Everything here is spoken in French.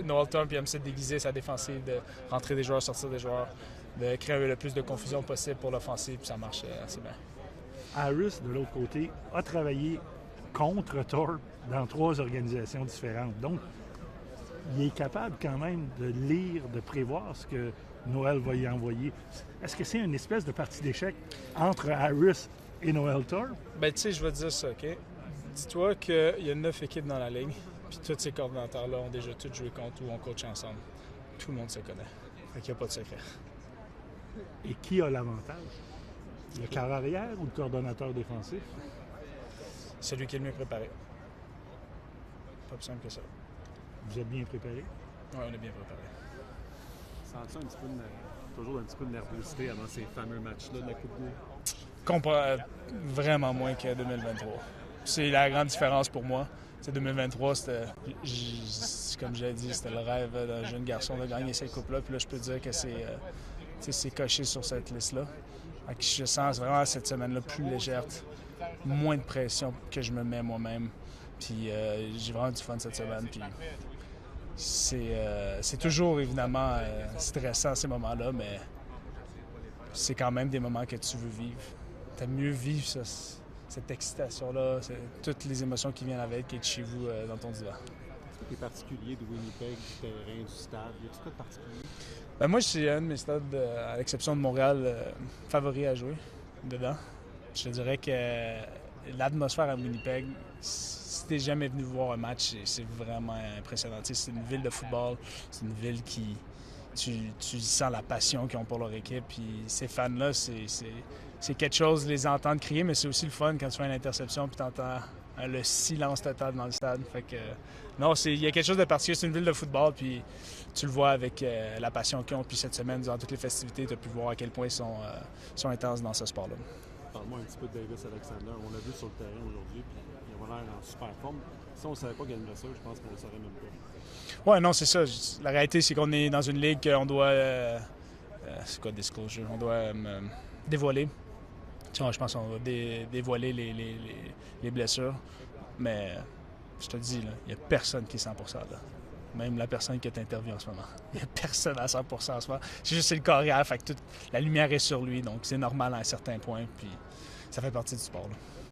Noel Thorpe aime se déguiser sa défensive, de rentrer des joueurs, sortir des joueurs, de créer le plus de confusion possible pour l'offensive, puis ça marche assez bien. Harris, de l'autre côté, a travaillé contre Thorpe dans 3 organisations différentes. Donc, il est capable quand même de lire, de prévoir ce que Noel va y envoyer. Est-ce que c'est une espèce de partie d'échec entre Harris et Noel Thorpe? Ben, tu sais, je vais te dire ça, OK? Dis-toi qu'il y a 9 équipes dans la ligue, puis tous ces coordonnateurs-là ont déjà tous joué contre ou ont coaché ensemble. Tout le monde se connaît. Fait qu'il n'y a pas de secret. Et qui a l'avantage? Le quart arrière ou le coordonnateur défensif? Celui qui est le mieux préparé. Pas plus simple que ça. Vous êtes bien préparé? Oui, on est bien préparé. Sens-tu toujours un petit peu de nervosité avant ces fameux matchs-là de la Coupe Grey? Vraiment moins que 2023. C'est la grande différence pour moi. C'est 2023, c'était, comme j'ai dit, c'était le rêve d'un jeune garçon de gagner cette coupe-là. Puis là, je peux dire que c'est coché sur cette liste-là. Je sens vraiment cette semaine-là plus légère, moins de pression que je me mets moi-même. Puis j'ai vraiment du fun cette semaine. Puis c'est toujours évidemment stressant ces moments-là, mais c'est quand même des moments que tu veux vivre. Tu aimes mieux vivre ça, cette excitation-là, toutes les émotions qui viennent avec qui est chez vous dans ton divan. Est-ce que tu es particulier de Winnipeg, du terrain, du stade? Y a-t-il quoi de particulier? Ben moi, c'est un de mes stades, à l'exception de Montréal, favoris à jouer dedans. Je te dirais que l'atmosphère à Winnipeg, si t'es jamais venu voir un match, c'est vraiment impressionnant. Tu sais, c'est une ville de football, c'est une ville qui... Tu sens la passion qu'ils ont pour leur équipe. Puis ces fans-là, c'est quelque chose de les entendre crier, mais c'est aussi le fun quand tu fais une interception puis tu entends le silence total dans le stade. Fait que, non, il y a quelque chose de particulier. C'est une ville de football, puis tu le vois avec la passion qu'ils ont. Puis cette semaine, durant toutes les festivités, tu as pu voir à quel point ils sont intenses dans ce sport-là. Parle-moi un petit peu de Davis Alexander. On l'a vu sur le terrain aujourd'hui, puis il a l'air en super forme. Si on ne savait pas qu'il aimerait ça, je pense qu'on ne le saurait même pas. Ouais, non, c'est ça. La réalité, c'est qu'on est dans une ligue qu'on doit... c'est quoi disclosure? On doit dévoiler. Tu vois, je pense qu'on va dévoiler les blessures. Mais je te dis, il n'y a personne qui est 100% là. Même la personne qui est interviewée en ce moment. Il n'y a personne à 100% en ce moment. C'est juste le carrière, fait que la lumière est sur lui, donc c'est normal à un certain point. Puis ça fait partie du sport, là.